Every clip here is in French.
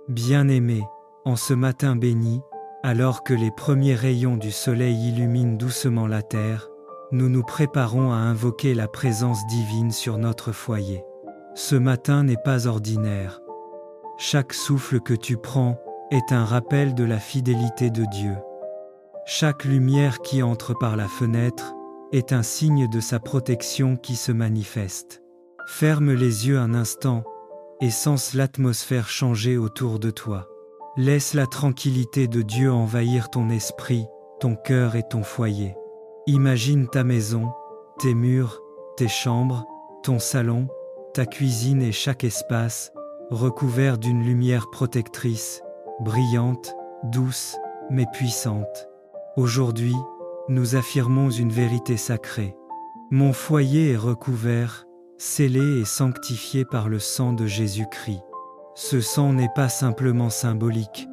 Bien-aimé, en ce matin béni, alors que les premiers rayons du soleil illuminent doucement la terre, nous nous préparons à invoquer la présence divine sur notre foyer. Ce matin n'est pas ordinaire. Chaque souffle que tu prends est un rappel de la fidélité de Dieu. Chaque lumière qui entre par la fenêtre est un signe de sa protection qui se manifeste. Ferme les yeux un instant et sens l'atmosphère changer autour de toi. Laisse la tranquillité de Dieu envahir ton esprit, ton cœur et ton foyer. Imagine ta maison, tes murs, tes chambres, ton salon, ta cuisine et chaque espace, recouvert d'une lumière protectrice, brillante, douce, mais puissante. Aujourd'hui, nous affirmons une vérité sacrée. Mon foyer est recouvert, scellé et sanctifié par le sang de Jésus-Christ. Ce sang n'est pas simplement symbolique.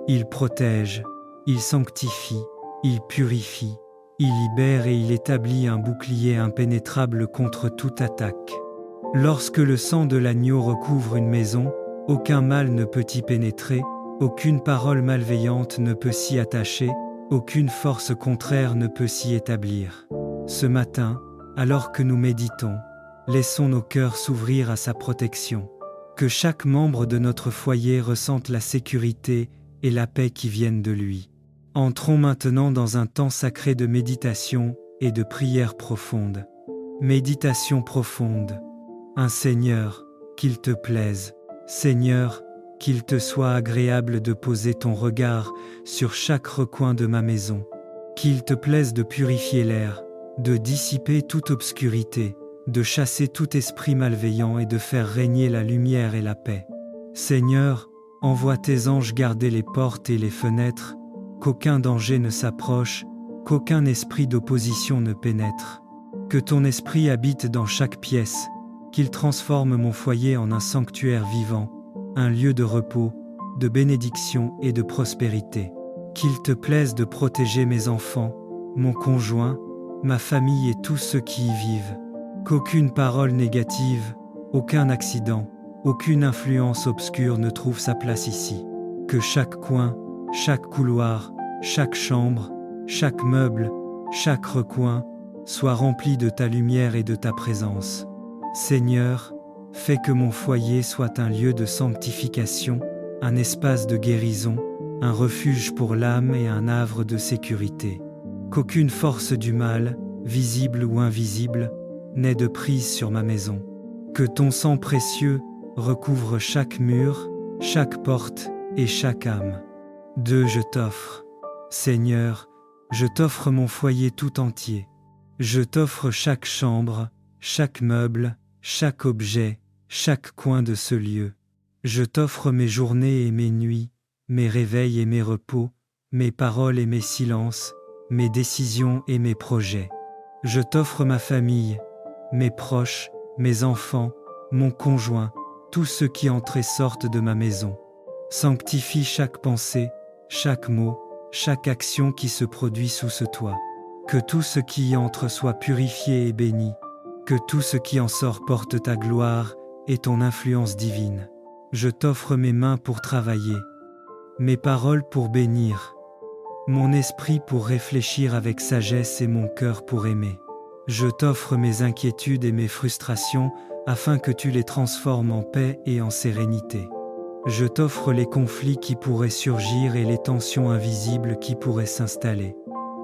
Il protège, il sanctifie, il purifie, il libère et il établit un bouclier impénétrable contre toute attaque. Lorsque le sang de l'agneau recouvre une maison, aucun mal ne peut y pénétrer, aucune parole malveillante ne peut s'y attacher, aucune force contraire ne peut s'y établir. Ce matin, alors que nous méditons, laissons nos cœurs s'ouvrir à sa protection. Que chaque membre de notre foyer ressente la sécurité et la paix qui viennent de lui. Entrons maintenant dans un temps sacré de méditation et de prière profonde. Méditation profonde. Un Seigneur, qu'il te plaise. Seigneur, qu'il te soit agréable de poser ton regard sur chaque recoin de ma maison. Qu'il te plaise de purifier l'air, de dissiper toute obscurité, de chasser tout esprit malveillant et de faire régner la lumière et la paix. Seigneur, envoie tes anges garder les portes et les fenêtres, qu'aucun danger ne s'approche, qu'aucun esprit d'opposition ne pénètre. Que ton esprit habite dans chaque pièce, qu'il transforme mon foyer en un sanctuaire vivant, un lieu de repos, de bénédiction et de prospérité. Qu'il te plaise de protéger mes enfants, mon conjoint, ma famille et tous ceux qui y vivent. Qu'aucune parole négative, aucun accident, aucune influence obscure ne trouve sa place ici. Que chaque coin, chaque couloir, chaque chambre, chaque meuble, chaque recoin soit rempli de ta lumière et de ta présence. Seigneur, fais que mon foyer soit un lieu de sanctification, un espace de guérison, un refuge pour l'âme et un havre de sécurité. Qu'aucune force du mal, visible ou invisible, n'ait de prise sur ma maison. Que ton sang précieux recouvre chaque mur, chaque porte et chaque âme. Je t'offre. Seigneur, je t'offre mon foyer tout entier. Je t'offre chaque chambre, chaque meuble, chaque objet, chaque coin de ce lieu. Je t'offre mes journées et mes nuits, mes réveils et mes repos, mes paroles et mes silences, mes décisions et mes projets. Je t'offre ma famille, mes proches, mes enfants, mon conjoint, tous ceux qui entrent et sortent de ma maison. Sanctifie chaque pensée, chaque mot, chaque action qui se produit sous ce toit. Que tout ce qui y entre soit purifié et béni. Que tout ce qui en sort porte ta gloire et ton influence divine. Je t'offre mes mains pour travailler, mes paroles pour bénir, mon esprit pour réfléchir avec sagesse et mon cœur pour aimer. Je t'offre mes inquiétudes et mes frustrations afin que tu les transformes en paix et en sérénité. Je t'offre les conflits qui pourraient surgir et les tensions invisibles qui pourraient s'installer.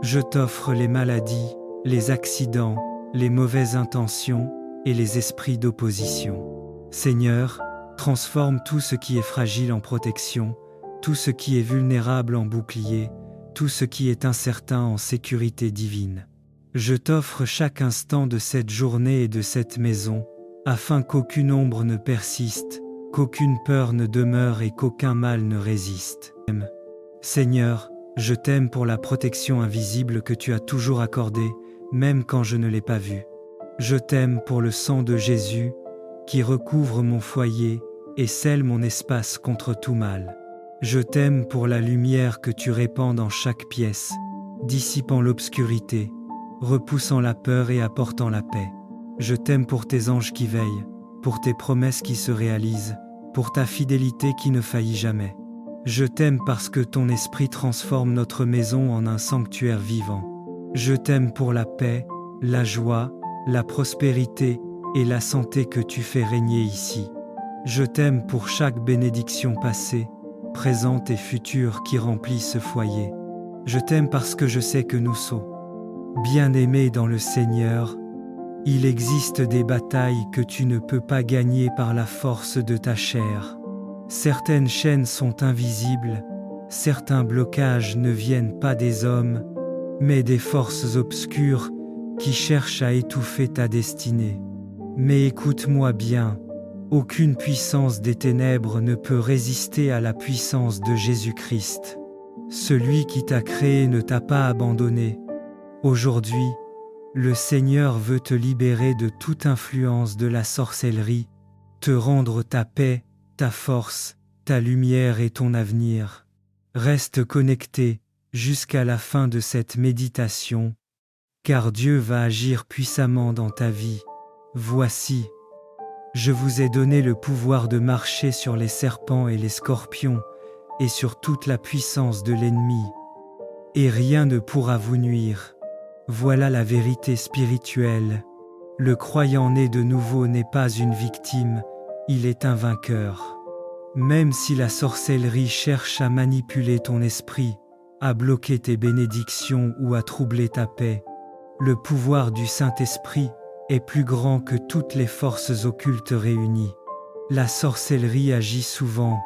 Je t'offre les maladies, les accidents, les mauvaises intentions et les esprits d'opposition. Seigneur, transforme tout ce qui est fragile en protection, tout ce qui est vulnérable en bouclier, tout ce qui est incertain en sécurité divine. Je t'offre chaque instant de cette journée et de cette maison, afin qu'aucune ombre ne persiste, qu'aucune peur ne demeure et qu'aucun mal ne résiste. Seigneur, je t'aime pour la protection invisible que tu as toujours accordée, même quand je ne l'ai pas vue. Je t'aime pour le sang de Jésus, qui recouvre mon foyer et scelle mon espace contre tout mal. Je t'aime pour la lumière que tu répands dans chaque pièce, dissipant l'obscurité, repoussant la peur et apportant la paix. Je t'aime pour tes anges qui veillent, pour tes promesses qui se réalisent, pour ta fidélité qui ne faillit jamais. Je t'aime parce que ton esprit transforme notre maison en un sanctuaire vivant. Je t'aime pour la paix, la joie, la prospérité et la santé que tu fais régner ici. Je t'aime pour chaque bénédiction passée, présente et future qui remplit ce foyer. Je t'aime parce que je sais que nous sommes bien-aimés dans le Seigneur. Il existe des batailles que tu ne peux pas gagner par la force de ta chair. Certaines chaînes sont invisibles, certains blocages ne viennent pas des hommes, mais des forces obscures qui cherchent à étouffer ta destinée. Mais écoute-moi bien, aucune puissance des ténèbres ne peut résister à la puissance de Jésus-Christ. Celui qui t'a créé ne t'a pas abandonné. Aujourd'hui, le Seigneur veut te libérer de toute influence de la sorcellerie, te rendre ta paix, ta force, ta lumière et ton avenir. Reste connecté jusqu'à la fin de cette méditation, car Dieu va agir puissamment dans ta vie. Voici, je vous ai donné le pouvoir de marcher sur les serpents et les scorpions, et sur toute la puissance de l'ennemi. Et rien ne pourra vous nuire. Voilà la vérité spirituelle. Le croyant né de nouveau n'est pas une victime, il est un vainqueur. Même si la sorcellerie cherche à manipuler ton esprit, à bloquer tes bénédictions ou à troubler ta paix, le pouvoir du Saint-Esprit est plus grand que toutes les forces occultes réunies. La sorcellerie agit souvent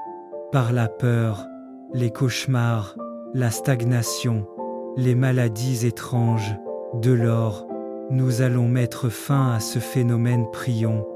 par la peur, les cauchemars, la stagnation, les maladies étranges. De l'or, nous allons mettre fin à ce phénomène, prions.